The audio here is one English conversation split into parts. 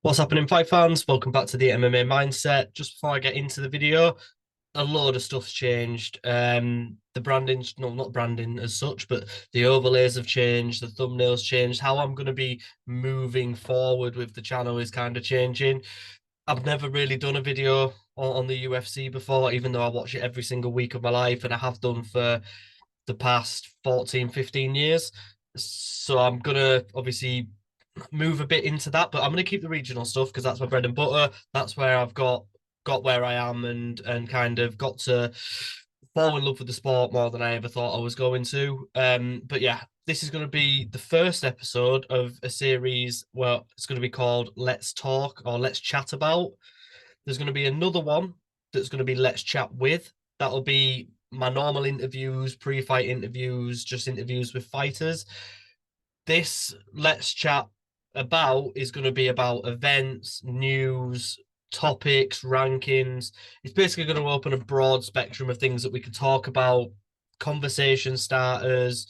What's happening, fight fans? Welcome back to the MMA Mindset. Just before I get into the video, a load of stuff's changed. The branding's not branding as such, but the overlays have changed, the thumbnails changed. How I'm going to be moving forward with the channel is kind of changing. I've never really done a video on the UFC before, even though I watch it every single week of my life, and I have done for the past 14, 15 years. So I'm gonna obviously move a bit into that, but I'm going to keep the regional stuff because that's my bread and butter. That's where I've got where I am and kind of got to fall in love with the sport more than I ever thought I was going to. But yeah, this is going to be the first episode of a series where it's going to be called Let's Talk or Let's Chat About. There's going to be another one that's going to be Let's Chat With. That'll be my normal interviews, pre-fight interviews, just interviews with fighters. This Let's Chat About is going to be about events, news, topics, rankings. It's basically going to open a broad spectrum of things that we could talk about, conversation starters,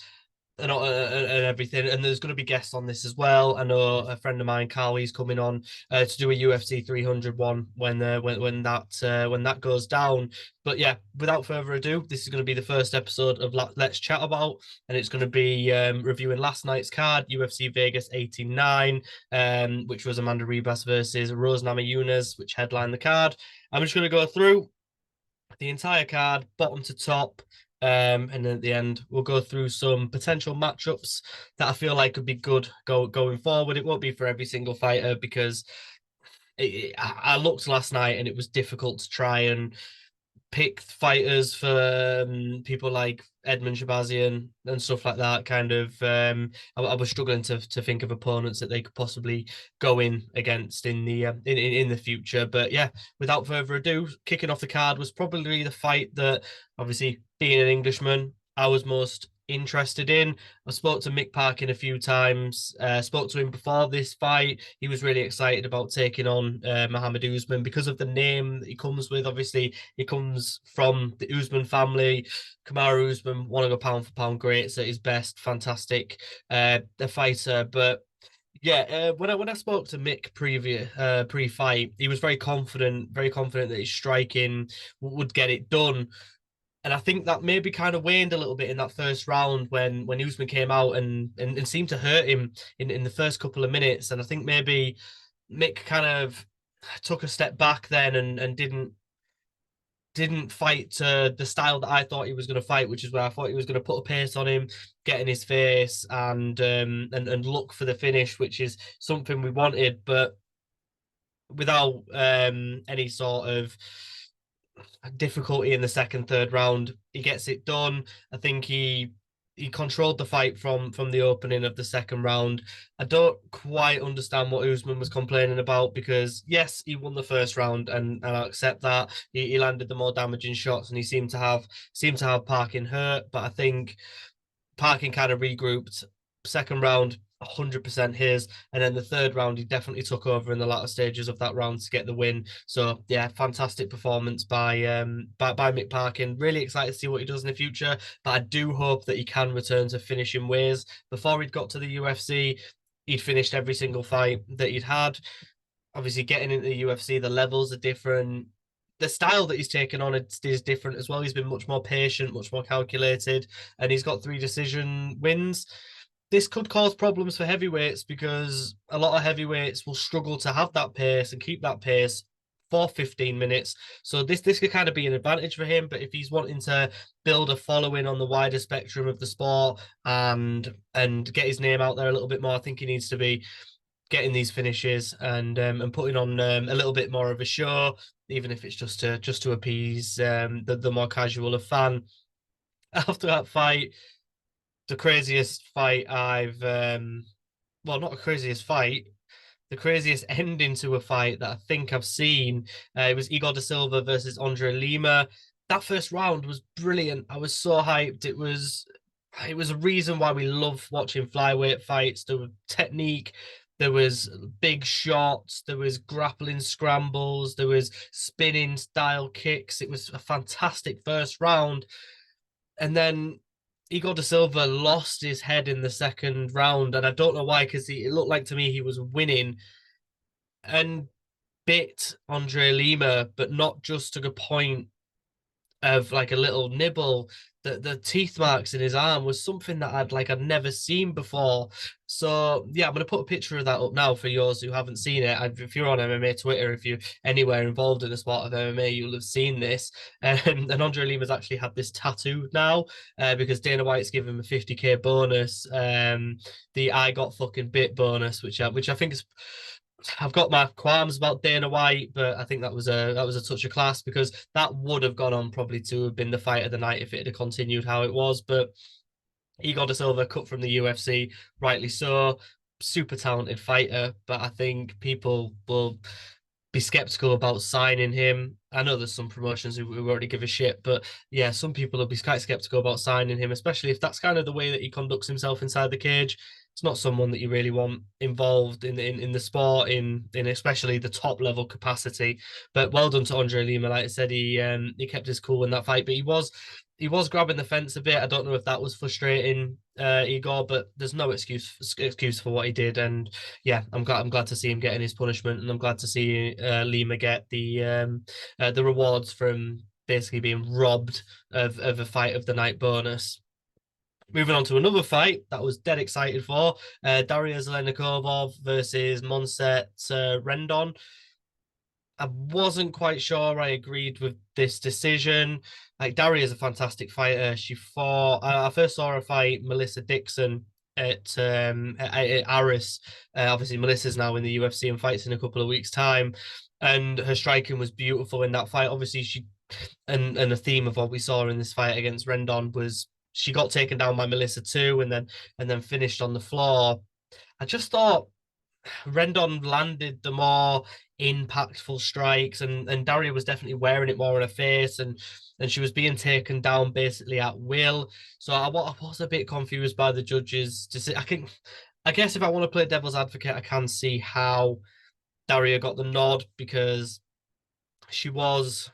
and everything. And there's going to be guests on this as well. I know a friend of mine, Carl, he's coming on to do a UFC 300 one when that goes down. But yeah, without further ado, this is going to be the first episode of Let's Chat About, and it's going to be reviewing last night's card, UFC Vegas 89, which was Amanda Ribas versus Rose Namajunas, which headlined the card. I'm just going to go through the entire card, bottom to top. And then at the end, we'll go through some potential matchups that I feel like could be good going forward. It won't be for every single fighter because I looked last night and it was difficult to try and pick fighters for people like Edmund Shabazian and stuff like that. Kind of, I was struggling to think of opponents that they could possibly go in against in the in the future. But yeah, without further ado, kicking off the card was probably the fight that, obviously, being an Englishman, I was most interested in. I spoke to Mick Parkin a few times. Spoke to him before this fight. He was really excited about taking on Muhammad Usman because of the name that he comes with. Obviously, he comes from the Usman family. Kamaru Usman, one of the pound for pound greats at his best, fantastic a fighter. But yeah, when I spoke to Mick pre-fight, he was very confident that his striking would get it done. And I think that maybe kind of waned a little bit in that first round when Usman came out and seemed to hurt him in the first couple of minutes. And I think maybe Mick kind of took a step back then and didn't fight to the style that I thought he was going to fight, which is where I thought he was going to put a pace on him, get in his face, and look for the finish, which is something we wanted, but without any sort of difficulty in the second, third round. He gets it done. I think he controlled the fight from the opening of the second round. I don't quite understand what Usman was complaining about because yes, he won the first round and I accept that. He landed the more damaging shots and he seemed to have Parkin hurt, but I think Parkin kind of regrouped. Second round, 100% his. And then the third round, he definitely took over in the latter stages of that round to get the win. So yeah, fantastic performance by Mick Parkin. Really excited to see what he does in the future. But I do hope that he can return to finishing ways. Before he'd got to the UFC, he'd finished every single fight that he'd had. Obviously, getting into the UFC, the levels are different. The style that he's taken on is different as well. He's been much more patient, much more calculated, and he's got 3 decision wins. This could cause problems for heavyweights because a lot of heavyweights will struggle to have that pace and keep that pace for 15 minutes. So this could kind of be an advantage for him. But if he's wanting to build a following on the wider spectrum of the sport and get his name out there a little bit more, I think he needs to be getting these finishes and putting on a little bit more of a show, even if it's just to appease the more casual of fan. After that fight, the craziest fight I've well, not the craziest fight, the craziest ending to a fight that I think I've seen. It was Igor da Silva versus Andre Lima. That first round was brilliant. I was so hyped. It was a reason why we love watching flyweight fights. There was technique, there was big shots, there was grappling scrambles, there was spinning style kicks. It was a fantastic first round. And then Igor da Silva lost his head in the second round, and I don't know why, because it looked like to me he was winning. and bit Andre Lima, but not just to the point of like a little nibble. The teeth marks in his arm was something that I'd never seen before. So yeah, I'm gonna put a picture of that up now for yours who haven't seen it. If you're on MMA Twitter, if you're anywhere involved in the sport of MMA, you'll have seen this. And Andre Lima's actually had this tattoo now because Dana White's given him a 50k bonus. The I got fucking bit bonus, which I think is, I've got my qualms about Dana White, but I think that was a touch of class because that would have gone on probably to have been the fight of the night if it had continued how it was. But he got us over, cut from the UFC, rightly so. Super talented fighter, but I think people will be skeptical about signing him. I know there's some promotions who already give a shit, but yeah, some people will be quite skeptical about signing him, especially if that's kind of the way that he conducts himself inside the cage. It's not someone that you really want involved in the sport in especially the top level capacity. But well done to Andre Lima. Like I said, he kept his cool in that fight, but he was grabbing the fence a bit. I don't know if that was frustrating Igor, but there's no excuse for what he did. And yeah, I'm glad to see him getting his punishment, and I'm glad to see Lima get the rewards from basically being robbed of a fight of the night bonus. Moving on to another fight that I was dead excited for, Daria Zelenikovov versus Monset Rendon. I wasn't quite sure I agreed with this decision. Like Daria is a fantastic fighter. She fought. I first saw her fight Melissa Dixon at Aris. Obviously, Melissa's now in the UFC and fights in a couple of weeks' time, and her striking was beautiful in that fight. Obviously, she and the theme of what we saw in this fight against Rendon was she got taken down by Melissa too, and then finished on the floor. I just thought Rendon landed the more impactful strikes, and Daria was definitely wearing it more on her face, and she was being taken down basically at will. So I was a bit confused by the judges. I guess if I want to play devil's advocate, I can see how Daria got the nod because she was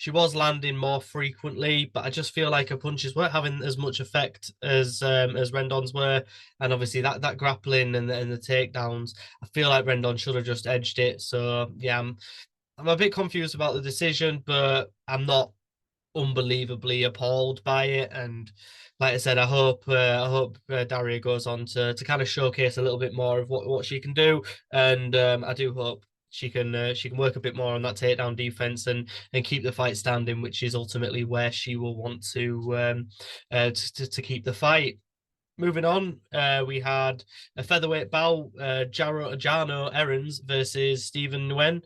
she was landing more frequently, but I just feel like her punches weren't having as much effect as Rendon's were, and obviously that grappling and the takedowns, I feel like Rendon should have just edged it. So yeah, I'm a bit confused about the decision, but I'm not unbelievably appalled by it. And like I said, I hope Daria goes on to kind of showcase a little bit more of what she can do, and I do hope she can work a bit more on that takedown defense and keep the fight standing, which is ultimately where she will want to keep the fight. Moving on, we had a featherweight bout, Jano Errands versus Stephen Nguyen.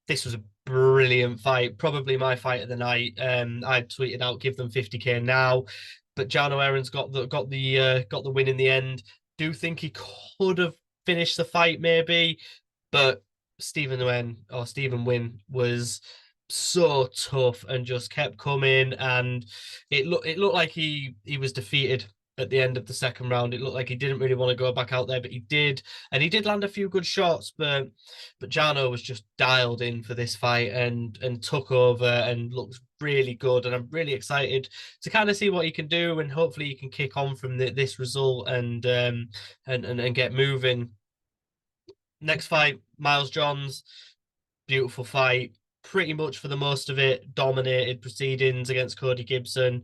This was a brilliant fight, probably my fight of the night. I tweeted out, give them 50k now, but Jano Aaron's got the win in the end. Do think he could have finished the fight maybe, but Stephen Wynn was so tough and just kept coming, and it looked like he was defeated at the end of the second round. It looked like he didn't really want to go back out there, but he did, and he did land a few good shots. But Jano was just dialed in for this fight and took over and looked really good. And I'm really excited to kind of see what he can do, and hopefully he can kick on from this result and get moving. Next fight, Miles Johns, beautiful fight. Pretty much for the most of it, dominated proceedings against Cody Gibson.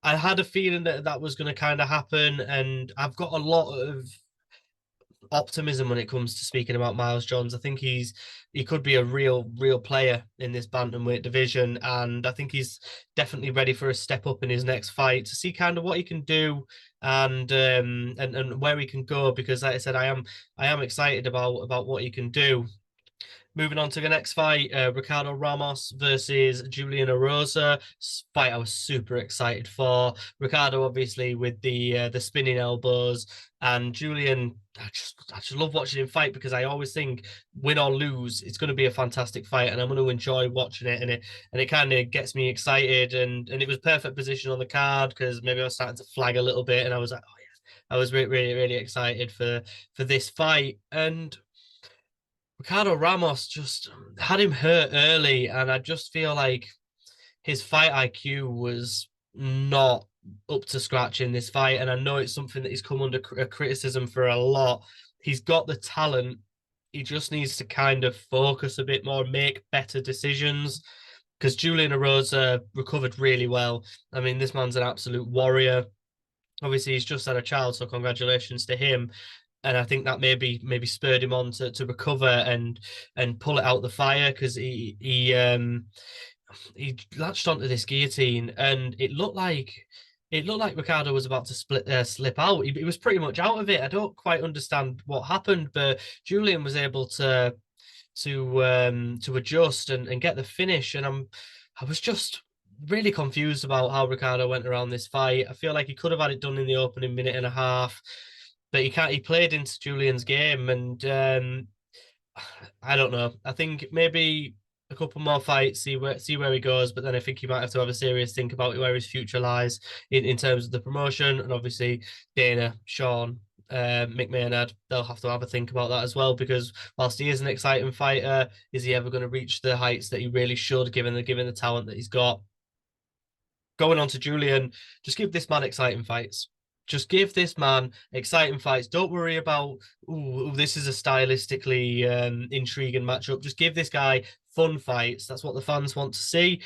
I had a feeling that that was going to kind of happen, and I've got a lot of optimism when it comes to speaking about Miles Johns. I think he could be a real player in this bantamweight division, and I think he's definitely ready for a step up in his next fight to see kind of what he can do and where he can go. Because, like I said, I am excited about what he can do. Moving on to the next fight, Ricardo Ramos versus Julian Erosa. Fight I was super excited for. Ricardo, obviously, with the spinning elbows, and Julian. I just love watching him fight because I always think, win or lose, it's going to be a fantastic fight, and I'm going to enjoy watching it. And it kind of gets me excited, and it was perfect position on the card because maybe I was starting to flag a little bit, and I was like, oh yeah, I was really excited for this fight. And Ricardo Ramos just had him hurt early, and I just feel like his fight IQ was not up to scratch in this fight. And I know it's something that he's come under criticism for a lot. He's got the talent, he just needs to kind of focus a bit more, make better decisions. Because Julian Erosa recovered really well. I mean, this man's an absolute warrior. Obviously, he's just had a child, so congratulations to him. And I think that maybe spurred him on to recover and pull it out the fire, because he latched onto this guillotine, and it looked like Ricardo was about to slip out. He was pretty much out of it. I don't quite understand what happened, but Julian was able to adjust and get the finish. And I was just really confused about how Ricardo went around this fight. I feel like he could have had it done in the opening minute and a half, but he can't. He played into Julian's game, and I don't know. I think maybe a couple more fights, see where he goes. But then I think he might have to have a serious think about where his future lies in terms of the promotion. And obviously Dana, Sean, Mick Maynard, they'll have a think about that as well. Because whilst he is an exciting fighter, is he ever going to reach the heights that he really should, given the talent that he's got? Going on to Julian, just give this man exciting fights. Just give this man exciting fights. Don't worry about, ooh, this is a stylistically intriguing matchup. Just give this guy fun fights. That's what the fans want to see.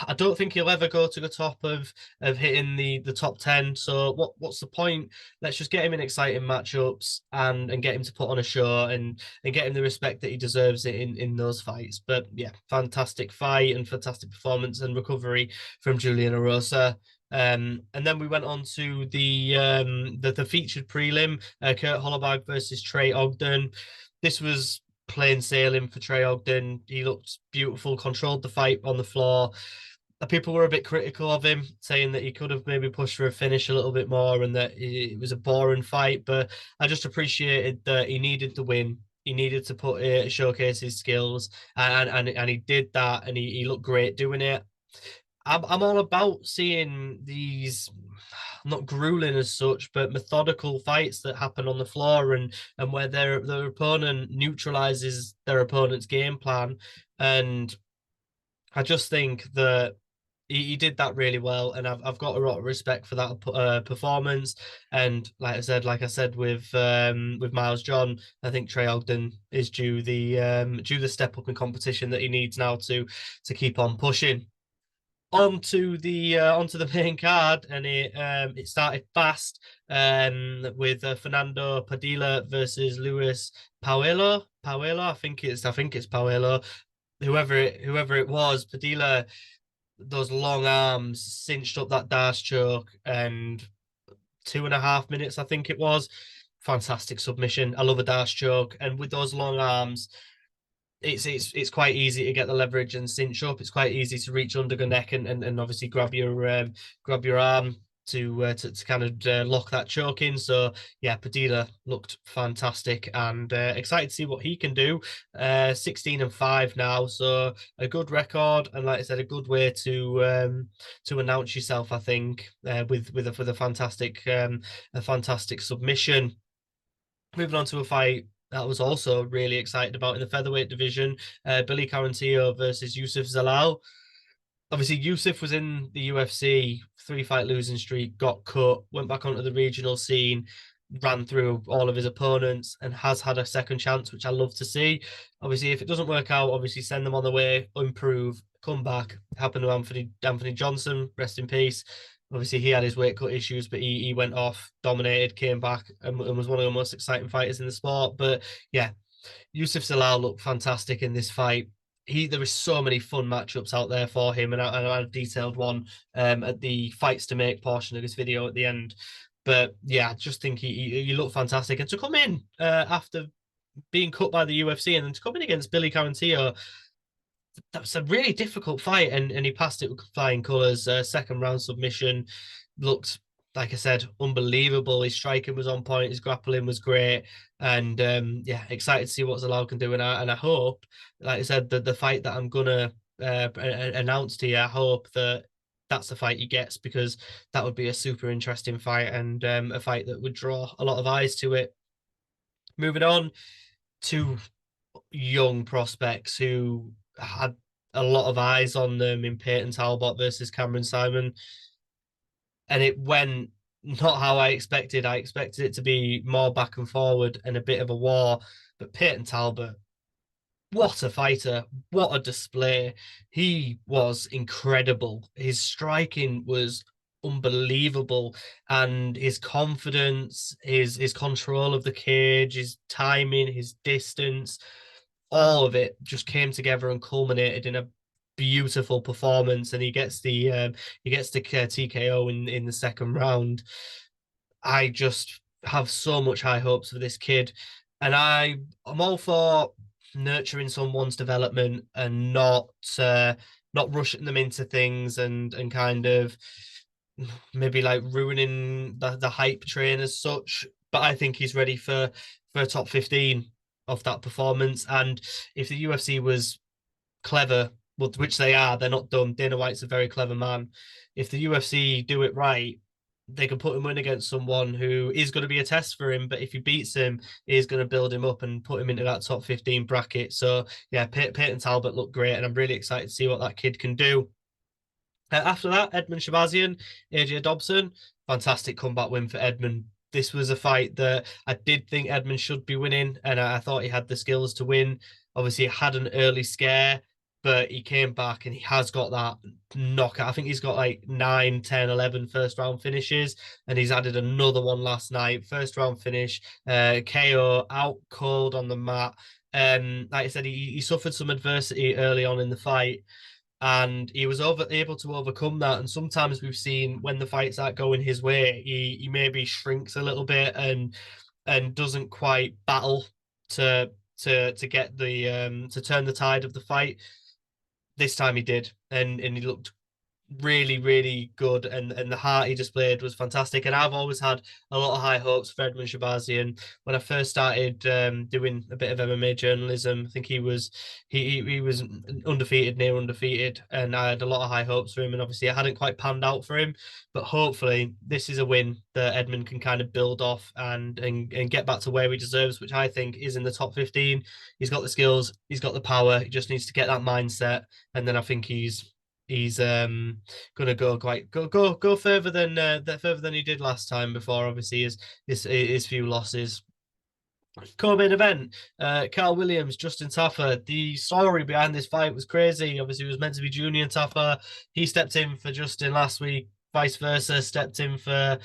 I don't think he'll ever go to the top of hitting the top 10. So what's the point? Let's just get him in exciting matchups and get him to put on a show and get him the respect that he deserves in those fights. But yeah, fantastic fight and fantastic performance and recovery from Julian Erosa. And then we went on to the featured prelim, Kurt Holloway versus Trey Ogden. This was plain sailing for Trey Ogden. He looked beautiful, controlled the fight on the floor. People were a bit critical of him, saying that he could have maybe pushed for a finish a little bit more and that it was a boring fight. But I just appreciated that he needed the win. He needed to showcase his skills, and he did that, and he looked great doing it. I'm all about seeing these, not grueling as such, but methodical fights that happen on the floor, and where their opponent neutralizes their opponent's game plan. And I just think that he did that really well, and I've got a lot of respect for that performance. And like I said with Miles John, I think Trey Ogden is due the step up in competition that he needs now to keep on pushing. Onto the main card, and it started fast with Fernando Padilla versus Luis Pauelo. I think it's Pauelo. Whoever it was, Padilla, those long arms cinched up that Darce choke, and 2.5 minutes, I think it was. Fantastic submission. I love a Darce choke, and with those long arms, it's quite easy to get the leverage and cinch up. It's quite easy to reach under the neck and obviously grab your arm to kind of lock that choke in. So yeah, Padilla looked fantastic, and excited to see what he can do. 16-5 now, so a good record, and like I said, a good way to announce yourself, I think, with a fantastic submission. Moving on to a fight that I was also really excited about in the featherweight division, Billy Quarantillo versus Yusuf Zalal. Obviously, Yusuf was in the UFC, 3-fight losing streak, got cut, went back onto the regional scene, ran through all of his opponents, and has had a second chance, which I love to see. Obviously, if it doesn't work out, obviously send them on the way, improve, come back. Happened to Anthony Johnson, rest in peace. Obviously, he had his weight cut issues, but he went off, dominated, came back, and was one of the most exciting fighters in the sport. But yeah, Yusuf Zalal looked fantastic in this fight. There is so many fun matchups out there for him, and I detailed one at the fights to make portion of this video at the end. But yeah, I just think he looked fantastic, and to come in after being cut by the UFC and then to come in against Billy Quarantillo, that was a really difficult fight, and he passed it with flying colours. Second round submission, looked, like I said, unbelievable. His striking was on point, his grappling was great, and yeah, excited to see what Zalal can do. And I hope, like I said, the fight that I'm gonna announce to you, I hope that that's the fight he gets, because that would be a super interesting fight, and a fight that would draw a lot of eyes to it. Moving on to young prospects who had a lot of eyes on them in Peyton Talbot versus Cameron Simon. And it went not how I expected. I expected it to be more back and forward and a bit of a war. But Peyton Talbot, what a fighter, what a display. He was incredible. His striking was unbelievable, and his confidence, his control of the cage, his timing, his distance, all of it just came together and culminated in a beautiful performance. And he gets the TKO in the second round. I just have so much high hopes for this kid, and I'm all for nurturing someone's development and not rushing them into things and kind of maybe like ruining the hype train as such. But I think he's ready for a top 15 of that performance. And if the UFC was clever, well, which they are, they're not dumb. Dana White's a very clever man. If the UFC do it right, they can put him in against someone who is going to be a test for him, but if he beats him, he's going to build him up and put him into that top 15 bracket. So yeah, Peyton Talbot looked great, and I'm really excited to see what that kid can do. After that, Edmund Shabazian, AJ Dobson, fantastic comeback win for Edmund. This was a fight that I did think Edmund should be winning, and I thought he had the skills to win. Obviously, he had an early scare, but he came back and he has got that knockout. I think he's got like 9, 10, 11 first round finishes, and he's added another one last night. First round finish, KO, out cold on the mat. Like I said, he suffered some adversity early on in the fight, and he was able to overcome that. And sometimes we've seen when the fights aren't going his way, he maybe shrinks a little bit and doesn't quite battle to to get the to turn the tide of the fight. This time he did, and he looked really, really good, and the heart he displayed was fantastic. And I've always had a lot of high hopes for Edmund Shabazi. And when I first started doing a bit of MMA journalism, I think he was undefeated, near undefeated, and I had a lot of high hopes for him. And obviously, it hadn't quite panned out for him, but hopefully, this is a win that Edmund can kind of build off and get back to where he deserves, which I think is in the top 15. He's got the skills, he's got the power. He just needs to get that mindset, and then I think he's gonna go further than further than he did last time before obviously his few losses. Co-main event, Carl Williams, Justin Taffer. The story behind this fight was crazy. Obviously, it was meant to be Junior Taffer. He stepped in for Justin last week. Vice versa, stepped in for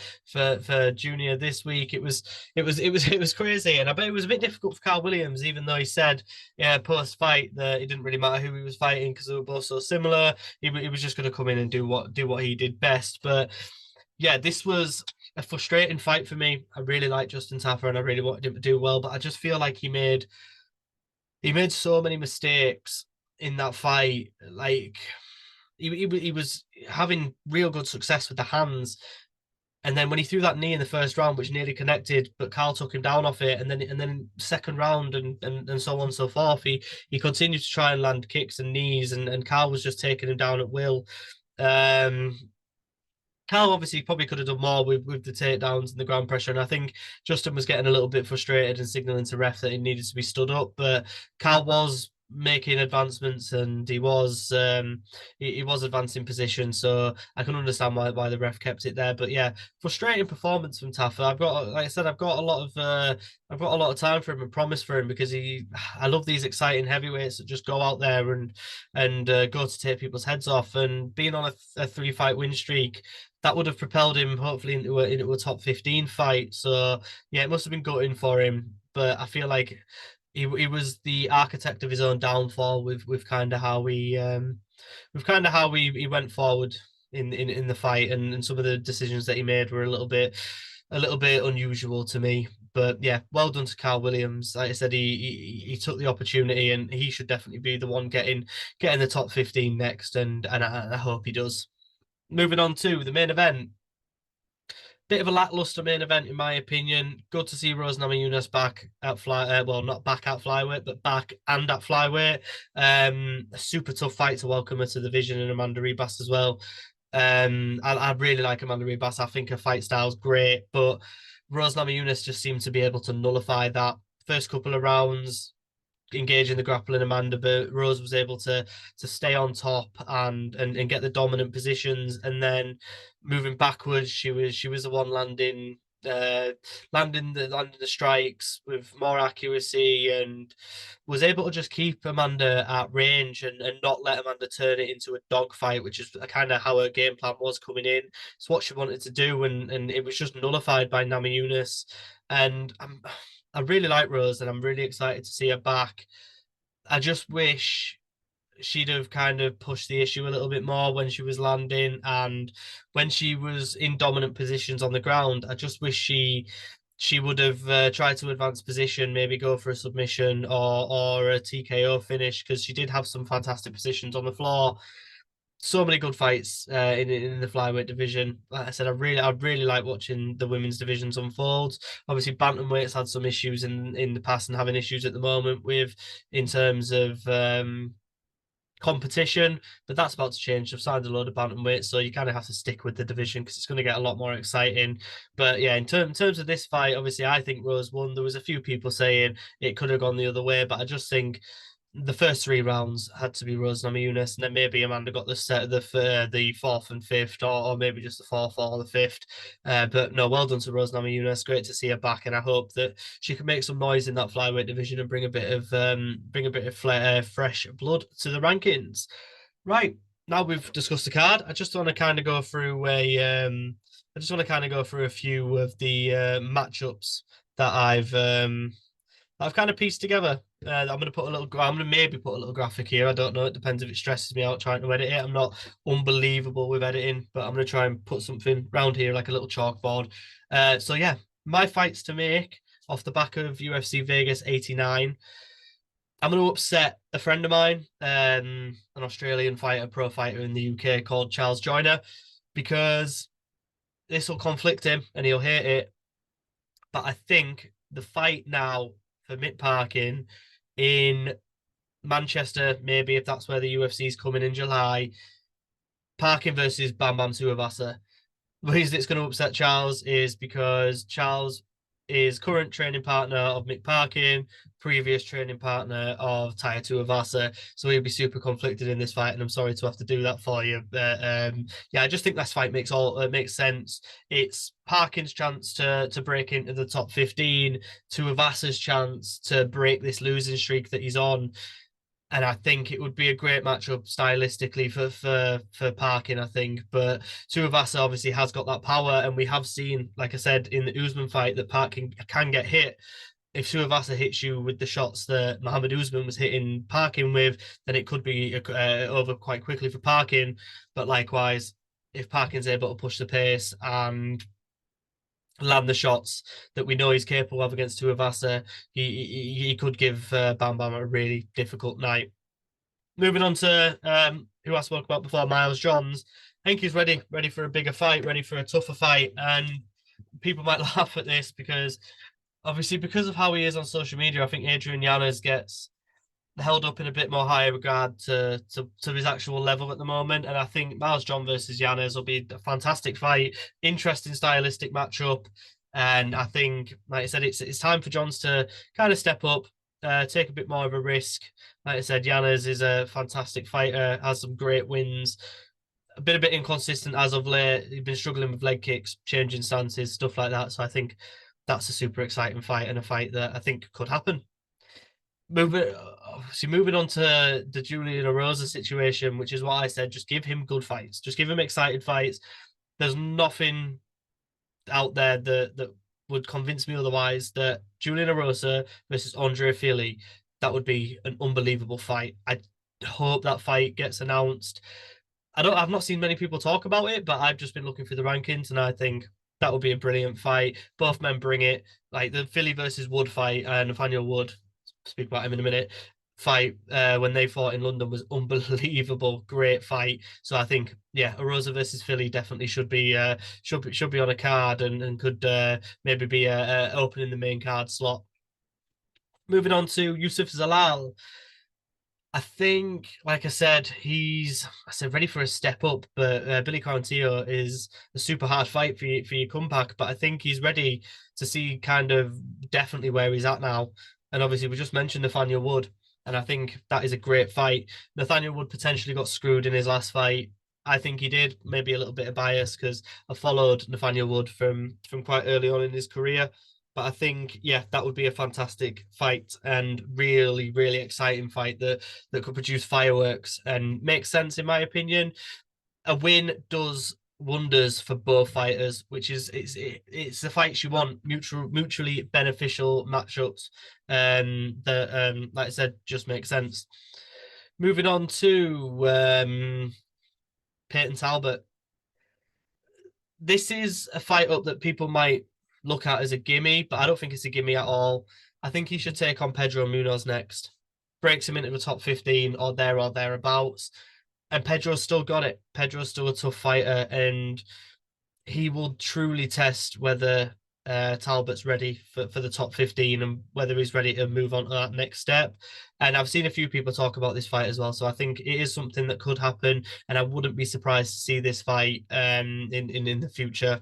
Junior this week. It was crazy, and I bet it was a bit difficult for Carl Williams, even though he said, yeah, post fight that it didn't really matter who he was fighting because they were both so similar. He was just going to come in and do what he did best. But yeah, this was a frustrating fight for me. I really like Justin Taffer and I really wanted him to do well, but I just feel like he made so many mistakes in that fight. Like he was having real good success with the hands. And then when he threw that knee in the first round, which nearly connected, but Carl took him down off it, and then second round and so on and so forth, he continued to try and land kicks and knees, and Carl was just taking him down at will. Um, Cal obviously probably could have done more with the takedowns and the ground pressure. And I think Justin was getting a little bit frustrated and signaling to ref that he needed to be stood up. But Cal was making advancements and he was advancing position. So I can understand why the ref kept it there. But yeah, frustrating performance from Taffer. Like I said, I've got a lot of time for him and promise for him because I love these exciting heavyweights that just go out there and go to take people's heads off. And being on a 3-fight win streak, that would have propelled him hopefully into a top 15 fight. So yeah, it must have been gutting for him. But I feel like he was the architect of his own downfall with kind of how he went forward in the fight, and some of the decisions that he made were a little bit unusual to me. But yeah, well done to Carl Williams. Like I said, he took the opportunity, and he should definitely be the one getting the top 15 next, and I hope he does. Moving on to the main event. Bit of a lackluster main event, in my opinion. Good to see Rose Namajunas back at well, not back at flyweight, but back and at flyweight. A super tough fight to welcome her to the division, and Amanda Ribas as well. I really like Amanda Ribas. I think her fight style's great, but Rose Namajunas just seemed to be able to nullify that. First couple of rounds, engage in the grappling, Amanda, but Rose was able to stay on top and get the dominant positions, and then moving backwards, she was the one landing the strikes with more accuracy, and was able to just keep Amanda at range and not let Amanda turn it into a dogfight, which is kind of how her game plan was coming in. It's what she wanted to do, and it was just nullified by Namajunas. And I really like Rose, and I'm really excited to see her back. I just wish she'd have kind of pushed the issue a little bit more when she was landing and when she was in dominant positions on the ground. I just wish she would have tried to advance position, maybe go for a submission or a TKO finish, because she did have some fantastic positions on the floor. So many good fights in the flyweight division. Like I said, I really like watching the women's divisions unfold. Obviously, bantamweight's had some issues in the past and having issues at the moment with in terms of competition, but that's about to change. They've signed a load of bantamweight, so you kind of have to stick with the division because it's going to get a lot more exciting. But yeah, in terms of this fight, obviously, I think Rose won. There was a few people saying it could have gone the other way, but I just think the first 3 rounds had to be Rose Namajunas, and then maybe Amanda got the fourth and fifth, or maybe just the fourth or the fifth. But no, well done to Rose Namajunas. Great to see her back, and I hope that she can make some noise in that flyweight division and bring a bit of fresh blood to the rankings. Right, now we've discussed the card. I just want to kind of go through a few of the matchups that I've kind of pieced together. I'm going to put a little. I'm going to maybe put a little graphic here. I don't know. It depends if it stresses me out trying to edit it. I'm not unbelievable with editing, but I'm going to try and put something around here like a little chalkboard. So yeah, my fights to make off the back of UFC Vegas 89. I'm going to upset a friend of mine, an Australian fighter, pro fighter in the UK called Charles Joyner, because this will conflict him and he'll hate it. But I think the fight now for Mick Parkin in Manchester, maybe if that's where the UFC is coming in July, Parkin versus Bam Bam Tuivasa. The reason it's going to upset Charles is because Charles is current training partner of Mick Parkin, previous training partner of Taya Tuivasa, so he'll be super conflicted in this fight, and I'm sorry to have to do that for you. But yeah, I just think this fight makes sense. It's Parkin's chance to break into the top 15, Tuivasa's chance to break this losing streak that he's on. And I think it would be a great matchup stylistically for Parkin, I think. But Tuivasa obviously has got that power, and we have seen, like I said, in the Usman fight, that Parkin can get hit. If Tuivasa hits you with the shots that Muhammad Usman was hitting Parkin with, then it could be over quite quickly for Parkin. But likewise, if Parkin's able to push the pace and land the shots that we know he's capable of against Tuivasa, he could give Bam Bam a really difficult night. Moving on to who I spoke about before, Miles Johns. I think he's ready for a bigger fight, ready for a tougher fight. And people might laugh at this because obviously because of how he is on social media, I think Adrian Yanez gets held up in a bit more higher regard to his actual level at the moment. And I think Miles John versus Yanez will be a fantastic fight, interesting stylistic matchup. And I think, like I said, it's time for Johns to kind of step up, take a bit more of a risk. Like I said, Yanez is a fantastic fighter, has some great wins. A bit inconsistent as of late. He's been struggling with leg kicks, changing stances, stuff like that. So I think that's a super exciting fight and a fight that I think could happen. Moving on to the Julian Erosa situation, which is what I said. Just give him good fights. Just give him excited fights. There's nothing out there that would convince me otherwise that Julian Erosa versus Andre Fili, that would be an unbelievable fight. I hope that fight gets announced. I've not seen many people talk about it, but I've just been looking through the rankings and I think that would be a brilliant fight. Both men bring it. Like the Fili versus Wood fight, and Nathaniel Wood, speak about him in a minute, fight when they fought in London was unbelievable. Great fight. So I think, yeah, Erosa versus Fili definitely should be on a card and could maybe be opening the main card slot. Moving on to Yusuf Zalal. I think, like I said, ready for a step up, but Billy Quarantillo is a super hard fight for your comeback. But I think he's ready to see kind of definitely where he's at now. And obviously, we just mentioned Nathaniel Wood. and I think that is a great fight. Nathaniel Wood potentially got screwed in his last fight. I think he did, maybe a little bit of bias because I followed Nathaniel Wood from quite early on in his career. But I think, yeah, that would be a fantastic fight and really, really exciting fight that could produce fireworks and make sense, in my opinion. A win does wonders for both fighters, which is it's the fights you want, mutually beneficial matchups, that like I said, just make sense. Moving on to Peyton Talbot. This is a fight up that people might look at as a gimme, but I don't think it's a gimme at all. I think he should take on Pedro Munoz next. Breaks him into the top 15 or there or thereabouts. And Pedro's still got it. Pedro's still a tough fighter, and he will truly test whether Talbot's ready for the top 15 and whether he's ready to move on to that next step. And I've seen a few people talk about this fight as well. So I think it is something that could happen. And I wouldn't be surprised to see this fight in the future.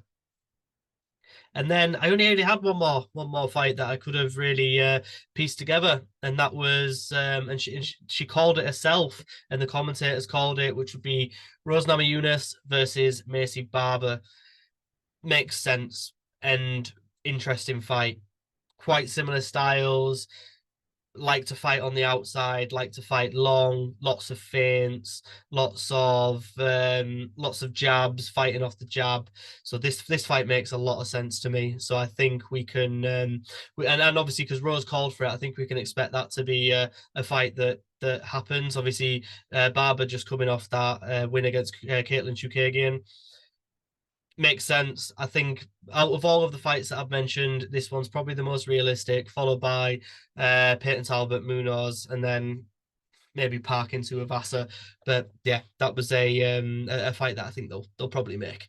And then I only had one more fight that I could have really pieced together, and that was and she called it herself, and the commentators called it, which would be Rose Namajunas versus Macy Barber. Makes sense and interesting fight. Quite similar styles, like to fight on the outside, like to fight long, lots of feints, lots of jabs, fighting off the jab. So this fight makes a lot of sense to me. So I think we can and obviously because Rose called for it, I think we can expect that to be a fight that happens. Obviously, Barber just coming off that win against Caitlin Chukagian makes sense. I think out of all of the fights that I've mentioned, this one's probably the most realistic, followed by Peyton Talbot, Munoz, and then maybe Park into Avasa. But yeah, that was a fight that I think they'll probably make.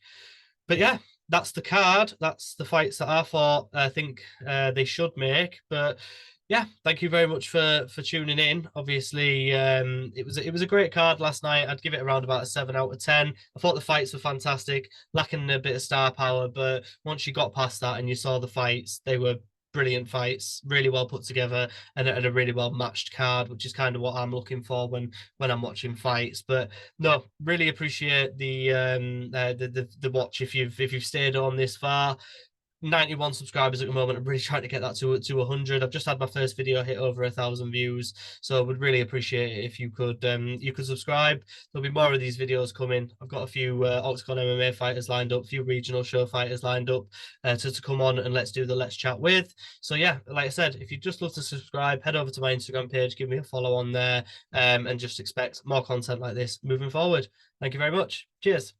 But yeah, that's the card. That's the fights that I thought I think they should make. But yeah, thank you very much for tuning in. Obviously, it was a great card last night. I'd give it around about a 7 out of 10. I thought the fights were fantastic, lacking a bit of star power, but once you got past that and you saw the fights, they were brilliant fights, really well put together, and a really well matched card, which is kind of what I'm looking for when I'm watching fights. But no, really appreciate the watch if you've stayed on this far. 91 subscribers at the moment. I'm really trying to get that to 100. I've just had my first video hit over 1,000 views, so I would really appreciate it if you could subscribe. There'll be more of these videos coming. I've got a few Octagon MMA fighters lined up, a few regional show fighters lined up to come on and let's do the Let's Chat with. So yeah, like I said, if you'd just love to subscribe, head over to my Instagram page, give me a follow on there, and just expect more content like this moving forward. Thank you very much. Cheers.